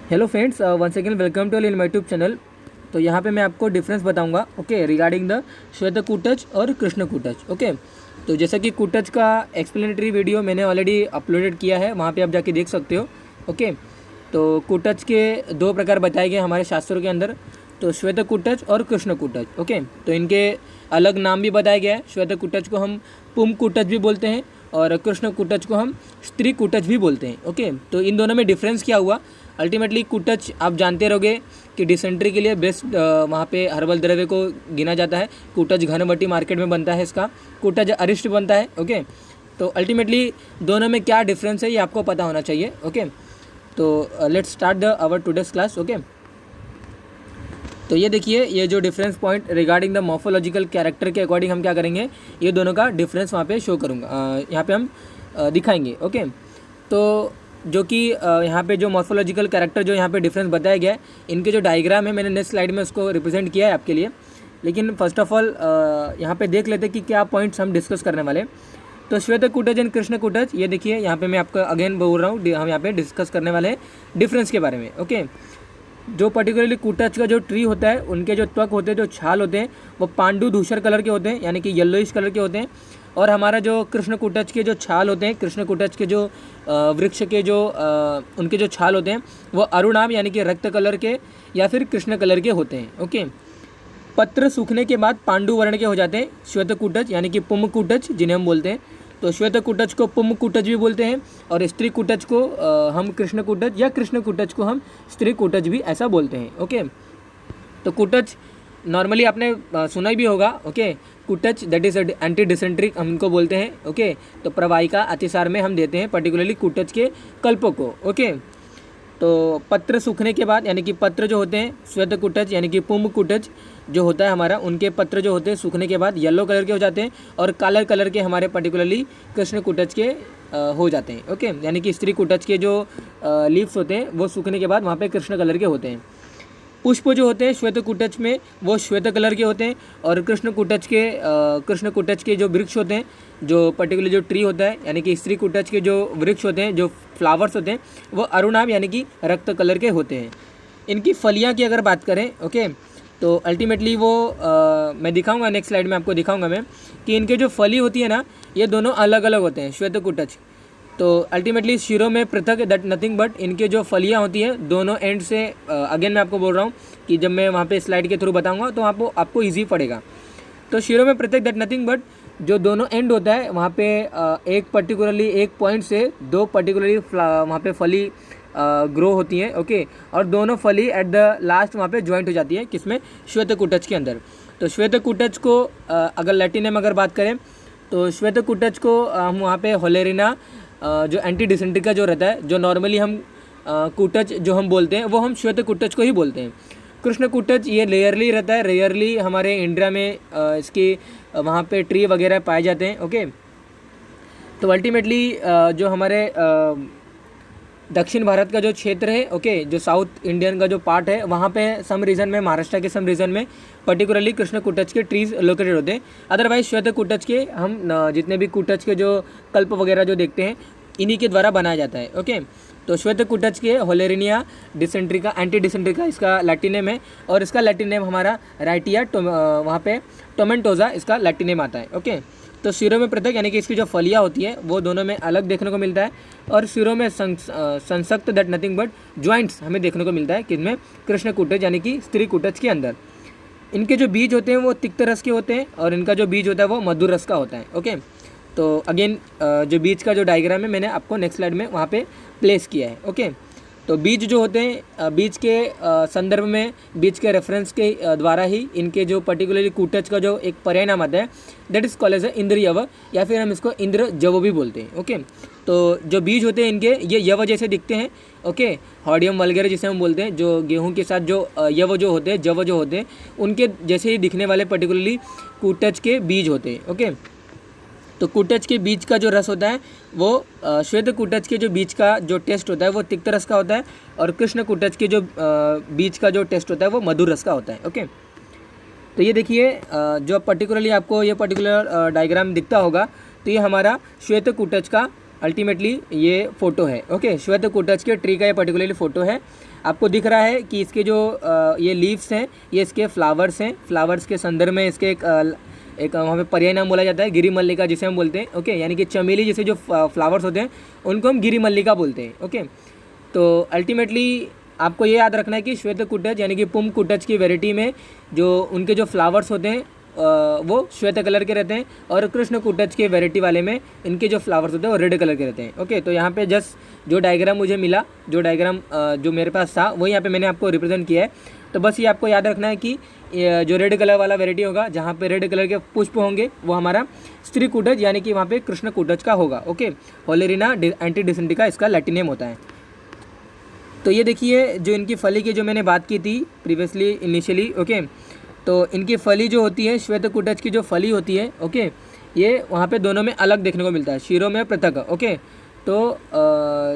Hello friends, once again welcome to in my YouTube channel. तो यहाँ पे मैं आपको डिफरेंस बताऊंगा ओके रिगार्डिंग द श्वेतकूटज और कृष्णकूटज। ओके, तो जैसा कि कूटज का एक्सप्लेनेटरी वीडियो मैंने ऑलरेडी अपलोडेड किया है, वहाँ पे आप जाके देख सकते हो। ओके, तो कूटज के दो प्रकार बताए गए हमारे शास्त्रों के अंदर, तो श्वेतकूटज और कृष्णकूटज। ओके, तो इनके अलग नाम भी बताया गया है। श्वेतकूटज को हम पुमकूटज भी बोलते हैं और कृष्णकूटज को हम स्त्रीकूटज भी बोलते हैं। ओके, तो इन दोनों में डिफरेंस क्या हुआ? अल्टीमेटली कूटज आप जानते रहोगे कि डिसेंट्री के लिए बेस्ट वहाँ पे हर्बल द्रव्य को गिना जाता है। कूटज घनवटी मार्केट में बनता है, इसका कूटज अरिष्ट बनता है। ओके, तो अल्टीमेटली दोनों में क्या डिफरेंस है ये आपको पता होना चाहिए। ओके, तो let's start the our today's class. Okay, तो ये देखिए, ये जो difference point regarding the morphological character के अकॉर्डिंग हम क्या करेंगे, ये दोनों का डिफरेंस वहाँ पे शो करूँगा, यहाँ पे हम दिखाएंगे। ओके, तो जो कि यहाँ पे जो मॉर्फोलॉजिकल कैरेक्टर जो यहाँ पे डिफरेंस बताया गया है, इनके जो डायग्राम है मैंने नेक्स्ट स्लाइड में उसको रिप्रेजेंट किया है आपके लिए। लेकिन फर्स्ट ऑफ ऑल यहाँ पे देख लेते हैं कि क्या पॉइंट्स हम डिस्कस करने वाले हैं। तो श्वेतकूटज एंड कृष्णकूटज, ये देखिए यहाँ पे मैं आपको अगेन बोल रहा हूँ, हम यहाँ पे डिस्कस करने वाले हैं डिफरेंस के बारे में। ओके, जो पर्टिकुलरली कूटज का जो ट्री होता है, उनके जो त्वक होते हैं, जो छाल होते हैं, वो पांडु धूसर कलर के होते हैं, यानी कि येलोइश कलर के होते हैं। और हमारा जो कृष्णकूटज के जो छाल होते हैं, कृष्णकूटज के जो वृक्ष के जो उनके जो छाल होते हैं, वो अरुणाभ यानी कि रक्त कलर के या फिर कृष्ण कलर के होते हैं। ओके, पत्र सूखने के बाद पांडु वर्ण के हो जाते हैं श्वेतकूटज यानी कि पुमकूटज जिन्हें हम बोलते हैं। तो श्वेतकूटज को पुमकूटज भी बोलते हैं और स्त्रीकूटज को हम कृष्णकूटज या कृष्णकूटज को हम स्त्रीकूटज भी ऐसा बोलते हैं। ओके, तो कूटज नॉर्मली आपने सुना ही भी होगा। ओके, कूटज दैट इज एंटी डिसेंट्रिक हम इनको बोलते हैं। ओके, तो प्रवाहिका अतिसार में हम देते हैं पर्टिकुलरली कूटज के कल्पों को। ओके, तो पत्र सूखने के बाद यानी कि पत्र जो होते हैं श्वेतकूटज यानी कि पुमकूटज जो होता है हमारा, उनके पत्र जो होते हैं सूखने के बाद येलो कलर के हो जाते हैं और काले कलर के हमारे पर्टिकुलरली कृष्णकूटज के हो जाते हैं। ओके, यानी कि स्त्रीकूटज के जो लीव्स होते हैं वो सूखने के बाद वहाँ पे कृष्ण कलर के होते हैं। पुष्प जो होते हैं श्वेतकूटज में वो श्वेत कलर के होते हैं और कृष्णकूटज के जो वृक्ष होते हैं, जो पर्टिकुलर जो ट्री होता है यानी कि स्त्रीकूटज के जो वृक्ष होते हैं, जो फ्लावर्स होते हैं, वो अरुणाभ यानी कि रक्त कलर के होते हैं। इनकी फलियां की अगर बात करें, ओके, तो अल्टीमेटली वो मैं दिखाऊंगा नेक्स्ट स्लाइड में, आपको दिखाऊंगा मैं कि इनके जो फली होती है ना, ये दोनों अलग अलग होते हैं श्वेतकूटज। तो अल्टीमेटली शिरों में पृथक दैट नथिंग बट इनके जो फलियां होती हैं दोनों एंड से, अगेन मैं आपको बोल रहा हूँ कि जब मैं वहाँ पे स्लाइड के थ्रू बताऊँगा तो आपको ईजी पड़ेगा। तो शिरों में पृथक दैट नथिंग बट जो दोनों एंड होता है वहाँ पे एक पर्टिकुलरली एक पॉइंट से दो पर्टिकुलरली वहाँ पे फली ग्रो होती हैं। ओके, और दोनों फली एट द लास्ट वहाँ पे ज्वाइंट हो जाती है, किसमें? श्वेतकूटज के अंदर। तो श्वेतकूटज को अगर लैटिन में अगर बात करें तो श्वेतकूटज को हम वहाँ पे होलेरिना जो एंटी डिसेंट्री का जो रहता है, जो नॉर्मली हम कूटज जो हम बोलते हैं वो हम श्वेतकूटज को ही बोलते हैं। कृष्णकूटज ये लेयरली रहता है, रेयरली हमारे इंडिया में इसकी वहाँ पे ट्री वगैरह पाए जाते हैं। ओके, तो अल्टीमेटली जो हमारे दक्षिण भारत का जो क्षेत्र है, ओके, जो साउथ इंडियन का जो पार्ट है, वहाँ पे सम रीजन में, महाराष्ट्र के सम रीजन में पर्टिकुलरली कृष्णकूटज के ट्रीज लोकेटेड होते हैं। अदरवाइज श्वेतकूटज के हम जितने भी कूटज के जो कल्प वगैरह जो देखते हैं इन्हीं के द्वारा बनाया जाता है। ओके, तो श्वेतकूटज के होलेरिनिया डिसेंट्रिका एंटी डिसेंट्रिका इसका लैटिन नेम है और इसका लैटिन नेम हमारा राइटिया वहाँ पे टोमेंटोजा इसका लैटिन नेम आता है। ओके, तो सिरों में पृथक यानी कि इसकी जो फलियाँ होती हैं वो दोनों में अलग देखने को मिलता है और सिरों में संसक्त दैट नथिंग बट ज्वाइंट्स हमें देखने को मिलता है, किसमें? कृष्णकूटज यानी कि स्त्रीकूटज के अंदर। इनके जो बीज होते हैं वो तिक्त रस के होते हैं और इनका जो बीज होता है वो मधुर रस का होता है। ओके, तो अगेन जो बीज का जो डायग्राम है मैंने आपको नेक्स्ट स्लाइड में वहाँ पे प्लेस किया है। ओके, तो बीज जो होते हैं बीज के संदर्भ में, बीज के रेफरेंस के द्वारा ही इनके जो पर्टिकुलरली कूटज का जो एक पर्याय नाम आता है दैट इज कॉल्ड एज इंद्र यव या फिर हम इसको इंद्र जव भी बोलते हैं। ओके, तो जो बीज होते हैं इनके ये यव जैसे दिखते हैं। ओके, हॉडियम वगैरह जिसे हम बोलते हैं, जो गेहूं के साथ जो यव जो होते हैं, जव जो होते हैं, उनके जैसे ही दिखने वाले पर्टिकुलरली कूटज के बीज होते हैं। ओके, तो कूटज के बीज का जो रस होता है वो श्वेतकूटज के जो बीज का जो टेस्ट होता है वो तिक्त रस का होता है और कृष्णकूटज के जो बीज का जो टेस्ट होता है वो मधुर रस का होता है। ओके, तो ये देखिए जो पर्टिकुलरली आपको ये पर्टिकुलर डायग्राम दिखता होगा, तो ये हमारा श्वेतकूटज का अल्टीमेटली ये फ़ोटो है। ओके, श्वेत कुटच के ट्री का ये पर्टिकुलरली फ़ोटो है। आपको दिख रहा है कि इसके जो ये लीव्स हैं, ये इसके फ्लावर्स हैं। फ्लावर्स के संदर्भ में इसके एक वहाँ पे पर्याय नाम बोला जाता है गिरी मल्लिका, जिसे हम बोलते हैं। ओके, यानी कि चमेली जैसे जो फ्लावर्स होते हैं उनको हम गिरी मल्लिका बोलते हैं। ओके, तो अल्टीमेटली आपको ये याद रखना है कि श्वेत कुटच यानी कि पुम कुटच की वेराइटी में जो उनके जो फ्लावर्स होते हैं वो श्वेत कलर के रहते हैं, और कृष्ण कुटच के वेराइटी वाले में इनके जो फ्लावर्स होते हैं वो रेड कलर के रहते हैं। ओके, तो यहाँ पे जस्ट जो डायग्राम मुझे मिला, जो डायग्राम जो मेरे पास था, वही यहाँ पे मैंने आपको रिप्रेजेंट किया है। तो बस ये आपको याद रखना है कि जो रेड कलर वाला वेराइटी होगा, जहाँ पे रेड कलर के पुष्प होंगे, वो हमारा स्त्री कुटच यानी कि वहाँ पे कृष्ण कुटच का होगा। ओके, होलेरिना एंटीडिसेंटिका इसका लैटिन नेम होता है। तो ये देखिए जो इनकी फली की जो मैंने बात की थी प्रीवियसली इनिशियली। ओके, तो इनकी फली जो होती है, श्वेत कुटच की जो फली होती है, ओके, ये वहाँ पे दोनों में अलग देखने को मिलता है, शीरों में पृथक। ओके, तो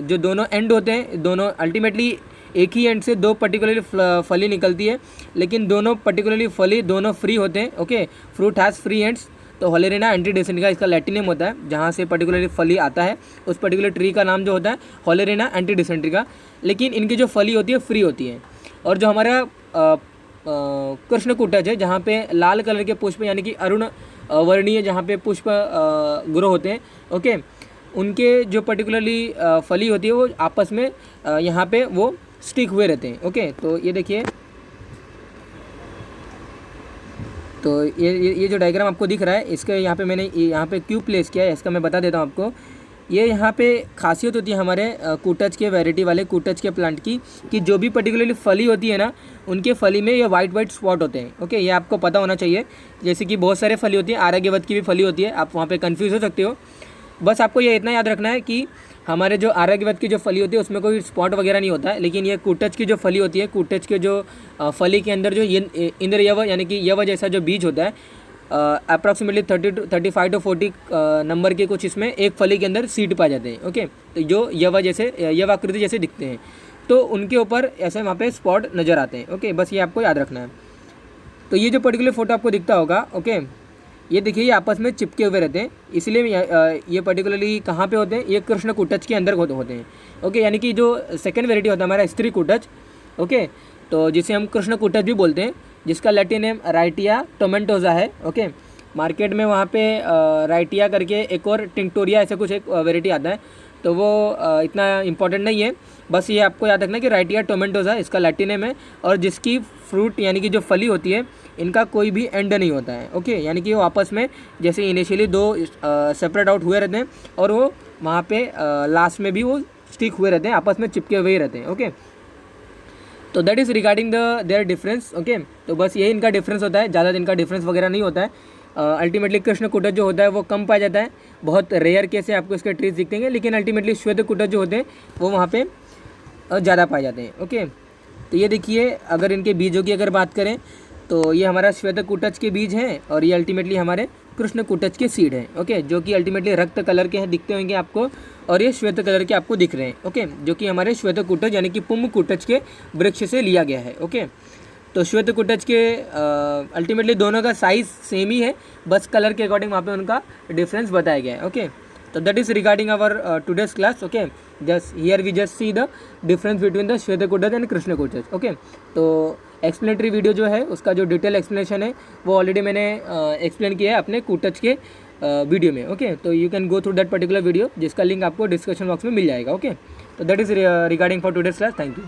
जो दोनों एंड होते हैं, दोनों अल्टीमेटली एक ही एंड से दो पर्टिकुलरली फली निकलती है, लेकिन दोनों पर्टिकुलरली फली दोनों फ्री होते हैं। Okay, fruit has free ends. तो होलेरिना एंटीडिसेंटिका इसका लैटिन नेम होता है, जहाँ से पर्टिकुलरली फली आता है उस पर्टिकुलर ट्री का नाम जो होता है होलेरिना एंटीडिसेंटिका। लेकिन इनकी जो फली होती है फ्री होती है। और जो हमारा कृष्ण कुटच है, जहाँ पे लाल कलर के पुष्प यानी कि अरुण वर्णीय जहाँ पे पुष्प ग्रो होते हैं, ओके, उनके जो पर्टिकुलरली फली होती है वो आपस में यहाँ पे वो स्टिक हुए रहते हैं। ओके, तो ये देखिए, तो ये जो डायग्राम आपको दिख रहा है, इसके यहाँ पे मैंने यहाँ पे क्यों प्लेस किया है इसका मैं बता देता हूँ आपको। ये यहाँ पे खासियत होती है हमारे कुटच के वैरायटी वाले कुटच के प्लांट की, कि जो भी पर्टिकुलरली फली होती है ना, उनके फली में ये वाइट स्पॉट होते हैं। ओके, ये आपको पता होना चाहिए। जैसे कि बहुत सारे फली होती है, आरोग्यवत की भी फली होती है, आप वहाँ पे कंफ्यूज हो सकते हो। बस आपको ये इतना याद रखना है कि हमारे जो आरोग्यवत की जो फली होती है उसमें कोई स्पॉट वगैरह नहीं होता है, लेकिन ये कुटच की जो फली होती है, कुटच के जो फली के अंदर जो इंद्र यव यानी कि यव जैसा जो बीज होता है, अप्रॉक्सीमेटली 35 to 40 नंबर के कुछ इसमें एक फली के अंदर सीड पाए जाते हैं। ओके, तो जो यव जैसे यव आकृति जैसे दिखते हैं, तो उनके ऊपर ऐसे वहाँ पे स्पॉट नज़र आते हैं। ओके, बस ये आपको याद रखना है। तो ये जो पर्टिकुलर फोटो आपको दिखता होगा, ओके, ये देखिए ये आपस में चिपके हुए रहते हैं, इसलिए ये पर्टिकुलरली कहाँ पे होते हैं, ये कृष्ण कुटच के अंदर होते हैं। ओके, यानी कि जो सेकेंड वेराइटी होता है हमारा स्त्री कुटच, ओके, तो जिसे हम कृष्ण कुटच भी बोलते हैं, जिसका लैटिन नेम राइटिया टोमेंटोजा है। ओके, मार्केट में वहाँ पे राइटिया करके एक और टिंक्टोरिया ऐसे कुछ एक वेराइटी आता है, तो वो इतना इंपॉर्टेंट नहीं है। बस ये आपको याद रखना है कि राइटिया टोमेंटोजा इसका लैटिन नेम है, और जिसकी फ्रूट यानी कि जो फली होती है, इनका कोई भी एंड नहीं होता है। ओके, यानी कि वो आपस में जैसे इनिशियली दो सेपरेट आउट हुए रहते हैं, और वो वहाँ पे लास्ट में भी वो स्टिक हुए रहते हैं, आपस में चिपके हुए ही रहते हैं। ओके, तो that is regarding their difference. Okay, तो बस यही इनका डिफरेंस होता है, ज़्यादा इनका डिफरेंस वगैरह नहीं होता है। अल्टीमेटली कृष्ण कुटच जो होता है वो कम पाया जाता है, बहुत रेयर केस से आपको इसके ट्रीज दिखेंगे, लेकिन अल्टीमेटली श्वेत कुटच जो होते हैं वो वहाँ पे ज़्यादा पाए जाते हैं। ओके, तो ये देखिए, अगर इनके बीजों की अगर बात करें, तो ये हमारा श्वेत कुटच के बीज हैं, और ये अल्टीमेटली हमारे कृष्ण कुटच के सीड हैं। ओके, जो कि अल्टीमेटली रक्त कलर के हैं, दिखते होंगे आपको, और ये श्वेत कलर के आपको दिख रहे हैं। ओके, जो कि हमारे श्वेत कुटच यानी कि पुम कुटच के वृक्ष से लिया गया है। ओके, तो श्वेत कुटच के अल्टीमेटली दोनों का साइज़ सेम ही है, बस कलर के अकॉर्डिंग वहाँ पे उनका डिफरेंस बताया गया है। ओके, तो that is regarding our today's class. Okay, just here we just see the difference between the श्वेत कुटच एंड कृष्ण कुटच। ओके, तो एक्सप्लेनेटरी वीडियो जो है उसका जो डिटेल एक्सप्लेनेशन है वो ऑलरेडी मैंने एक्सप्लेन किया है अपने कुटच के वीडियो में। ओके, तो you can go through that particular video, जिसका लिंक आपको डिस्क्रिप्शन बॉक्स में मिल जाएगा। ओके, तो that is regarding for today's class. Thank you.